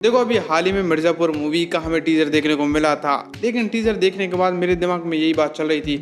देखो अभी हाल ही में मिर्जापुर मूवी का हमें टीजर देखने को मिला था, लेकिन टीजर देखने के बाद मेरे दिमाग में यही बात चल रही थी,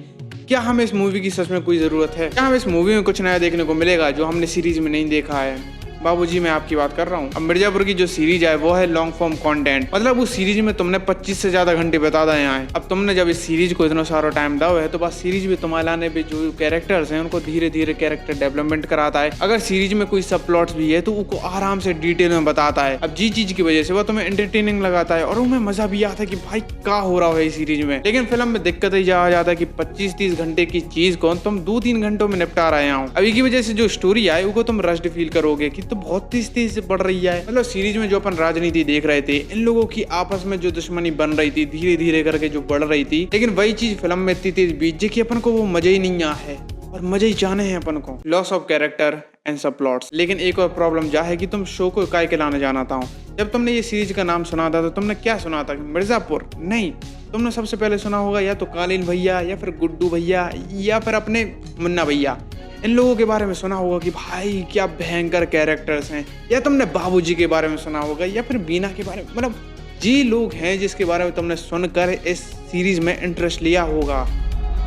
क्या हमें इस मूवी की सच में कोई ज़रूरत है? क्या हमें इस मूवी में कुछ नया देखने को मिलेगा जो हमने सीरीज में नहीं देखा है? बाबूजी मैं आपकी बात कर रहा हूँ। अब मिर्जापुर की जो सीरीज है वो है लॉन्ग फॉर्म कंटेंट, मतलब उस सीरीज में तुमने 25 से ज्यादा घंटे बता दिए हैं। अब तुमने जब इस सीरीज को इतना सारा टाइम दो है तो बस सीरीज भी तुम्हारे लाने पे जो कैरेक्टर्स हैं उनको धीरे धीरे कैरेक्टर डेवलपमेंट कराता है। अगर सीरीज में कोई सब प्लॉट्स भी है तो उनको आराम से डिटेल में बताता है। अब जी चीज की वजह से वो तुम्हें एंटरटेनिंग लगाता है और उनमें मजा भी आता है कि भाई क्या हो रहा है इस सीरीज में। लेकिन फिल्म में दिक्कत ही आ जाता है कि 25-30 घंटे की चीज को तुम 2-3 घंटों में निपटा रहे हो। अभी की वजह से जो स्टोरी है वो तुम रश्ड फील करोगे कि तो बहुत तेज से बढ़ रही है। मतलब सीरीज में जो अपन राजनीति देख रहे थे, इन लोगों की आपस में जो दुश्मनी बन रही थी धीरे धीरे करके जो बढ़ रही थी, लेकिन वही चीज फिल्म में इतनी तेज बीत कि अपन को वो मजा ही नहीं आया है और मजे ही जाने हैं अपन को। लॉस ऑफ कैरेक्टर एंड सब प्लॉट्स। लेकिन एक और प्रॉब्लम जा है कि तुम शो को काय के लाने जाना था। जब तुमने ये सीरीज का नाम सुना था तो तुमने क्या सुना था? मिर्जापुर? नहीं, तुमने सबसे पहले सुना होगा या तो कालीन भैया या फिर गुड्डू भैया या फिर अपने मुन्ना भैया। इन लोगों के बारे में सुना होगा कि भाई क्या भयंकर कैरेक्टर्स हैं, या तुमने बाबूजी के बारे में सुना होगा या फिर बीना के बारे में। मतलब जी लोग हैं जिसके बारे में तुमने सुनकर इस सीरीज में इंटरेस्ट लिया होगा।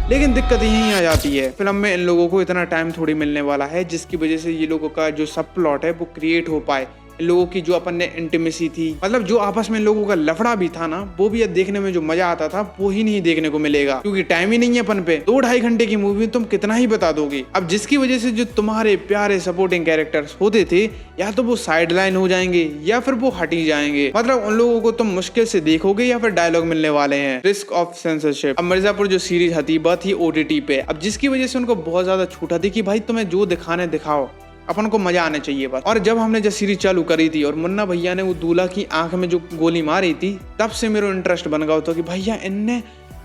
लेकिन दिक्कत यहीं आ जाती है, फिल्म में इन लोगों को इतना टाइम थोड़ी मिलने वाला है जिसकी वजह से ये लोगों का जो सब प्लॉट है वो क्रिएट हो पाए। इन लोगों की जो अपन ने इंटीमेसी थी, मतलब जो आपस में इन लोगों का लफड़ा भी था ना, वो भी देखने में जो मजा आता था वो ही नहीं देखने को मिलेगा, क्योंकि टाइम ही नहीं है अपन पे। 2-2.5 घंटे की मूवी तुम कितना ही बता दोगे। अब जिसकी वजह से जो तुम्हारे प्यारे सपोर्टिंग कैरेक्टर्स होते थे या तो वो साइड लाइन हो जाएंगे या फिर वो हट ही जाएंगे। मतलब उन लोगों को तुम मुश्किल से देखोगे या फिर डायलॉग मिलने वाले हैं। Risk of censorship. अब मिर्जापुर जो सीरीज हतीबा थी OTT पे, अब जिसकी वजह से उनको बहुत ज्यादा छूटा थी कि भाई तुम्हें जो दिखाने दिखाओ, अपन को मजा आने चाहिए बस। और जब हमने जब सीरीज चालू करी थी और मुन्ना भैया ने वो दूल्हा की आंख में जो गोली मारी थी, तब से मेरा इंटरेस्ट बन गया था कि भैया इनने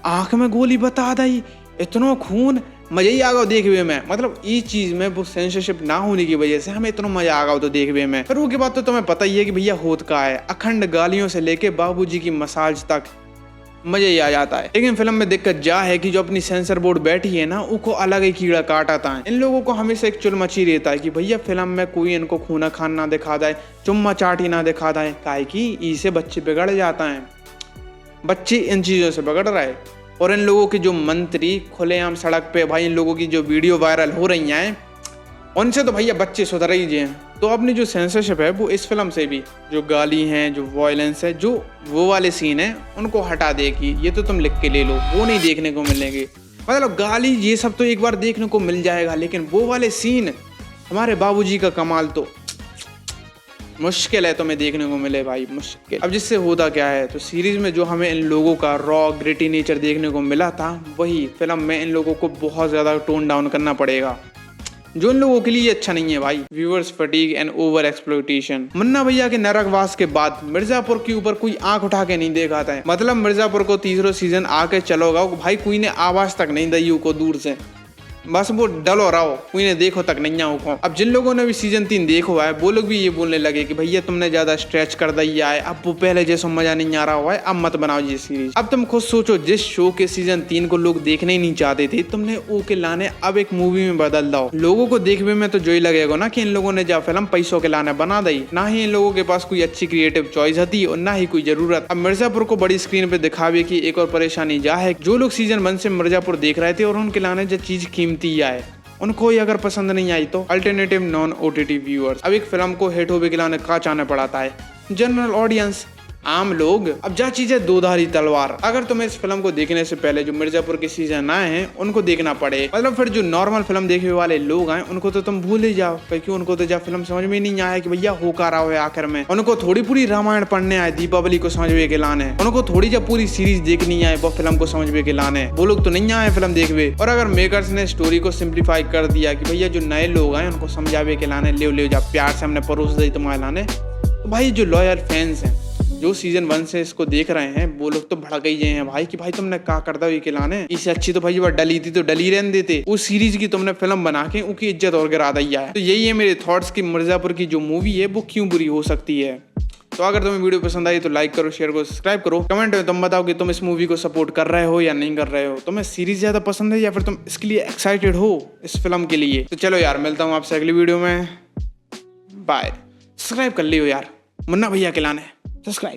आंख में गोली बता दी, इतना खून, मजा ही आ गया देखने में। मतलब इस चीज में वो सेंसरशिप ना होने की वजह से हमें इतना मजा आ गया तो देखने में। फिर वो के बाद तो तुम्हें पता ही है कि भैया होत का है, अखंड गालियों से लेके बाबूजी की मसाज तक मजा ही आ जाता है। लेकिन फिल्म में दिक्कत जा है कि जो अपनी सेंसर बोर्ड बैठी है ना, उनको अलग ही कीड़ा काटाता है। इन लोगों को हमेशा एक चुल मची रहता है कि भैया फिल्म में कोई इनको खूना खान ना दिखा दे, चुम्मा चाटी ना दिखा दे, काहे की इसे बच्चे बिगड़ जाता है। बच्चे इन चीजों से बिगड़ रहा है। और इन लोगों के जो मंत्री खुलेआम सड़क पे भाई इन लोगों की जो वीडियो वायरल हो रही हैं, उनसे तो भैया बच्चे सुधर ही हैं। तो अपनी जो सेंसरशिप है वो इस फिल्म से भी जो गाली हैं, जो वायलेंस है, जो वो वाले सीन है, उनको हटा देगी। ये तो तुम लिख के ले लो, वो नहीं देखने को मिलेंगे। मतलब गाली ये सब तो एक बार देखने को मिल जाएगा, लेकिन वो वाले सीन हमारे बाबूजी का कमाल तो मुश्किल है तुम्हें देखने को मिले भाई, मुश्किल। अब जिससे होता क्या है, तो सीरीज में जो हमें इन लोगों का रॉ ग्रिटी नेचर देखने को मिला था, वही फिल्म में इन लोगों को बहुत ज्यादा टोन डाउन करना पड़ेगा, जो इन लोगों के लिए अच्छा नहीं है भाई। Viewers fatigue and over exploitation. Munna भैया के नरकवास के बाद मिर्जापुर के ऊपर कोई आंख उठा के नहीं देखा था। मतलब मिर्जापुर को तीसरा सीजन आके चलोगा भाई, कोई ने आवाज तक नहीं दी को दूर से, बस वो डलो रहो, कोई ने देखो तक नहीं आओ। अब जिन लोगों ने भी सीजन 3 देखो है, वो लोग भी ये बोलने लगे कि भैया तुमने ज्यादा स्ट्रेच कर दिया है, अब वो पहले जैसा मजा नहीं आ रहा हुआ है, अब मत बनाओ ये सीरीज। अब तुम खुद सोचो, जिस शो के सीजन 3 को लोग देखने ही नहीं चाहते थे, तुमने ओ के लाने अब एक मूवी में बदल दो। लोगों को देखने में तो जो ही लगेगा ना कि इन लोगों ने जब फिल्म पैसों के लाने बना दी, ना ही इन लोगों के पास कोई अच्छी क्रिएटिव चॉइस थी और ना ही कोई जरूरत। अब मिर्जापुर को बड़ी स्क्रीन पे दिखावे की एक और परेशानी जा है, जो लोग सीजन 1 से मिर्जापुर देख रहे थे और उनके लाने जो चीज कीमती आए, उनको ही अगर पसंद नहीं आई तो अल्टरनेटिव नॉन OTT व्यूअर्स। अब एक फिल्म को हिट होने के लाने का चाहने पड़ाता है जनरल ऑडियंस, आम लोग। अब जा चीजें दो धारी तलवार। अगर तुम्हें इस फिल्म को देखने से पहले जो मिर्जापुर के सीजन आए हैं उनको देखना पड़े, मतलब फिर जो नॉर्मल फिल्म देखने वाले लोग हैं उनको तो तुम भूल ही जाओ, क्योंकि उनको तो जब फिल्म समझ में नहीं आया कि भैया हो का रहा है आखिर में। उनको थोड़ी पूरी रामायण पढ़ने आए दीपावली को समझ के लाने, उनको थोड़ी जब पूरी सीरीज देखनी आए वो फिल्म को समझ के लाने। वो लोग तो नहीं आए फिल्म देखवे। और अगर मेकर्स ने स्टोरी को सिंप्लीफाई कर दिया कि भैया जो नए लोग आए उनको समझावे के लाने, ले जा प्यार से हमने परोस दी तुम्हारे लाने, तो भाई जो लॉयल फैंस हैं जो सीजन 1 से इसको देख रहे हैं, वो लोग तो भड़क ही हैं भाई कि भाई तुमने क्या कर दिया के लाने, इससे अच्छी तो भाई वो डली थी तो डली रहने देते। उस सीरीज की तुमने फिल्म बना के उनकी इज्जत और गिरा दिया है। तो यही है मेरे थॉट्स कि मिर्जापुर की जो मूवी है वो क्यों बुरी हो सकती है। तो अगर तुम्हें वीडियो पसंद आई तो लाइक करो, शेयर करो, सब्सक्राइब करो। कमेंट में तुम बताओ कि तुम इस मूवी को सपोर्ट कर रहे हो या नहीं कर रहे हो। तुम्हें सीरीज ज्यादा पसंद है या फिर तुम इसके लिए एक्साइटेड हो इस फिल्म के लिए। तो चलो यार, मिलता हूँ आपसे अगली वीडियो में, बाय। सब्सक्राइब कर लियो यार मुन्ना भैया के लाने। सब्सक्राइब।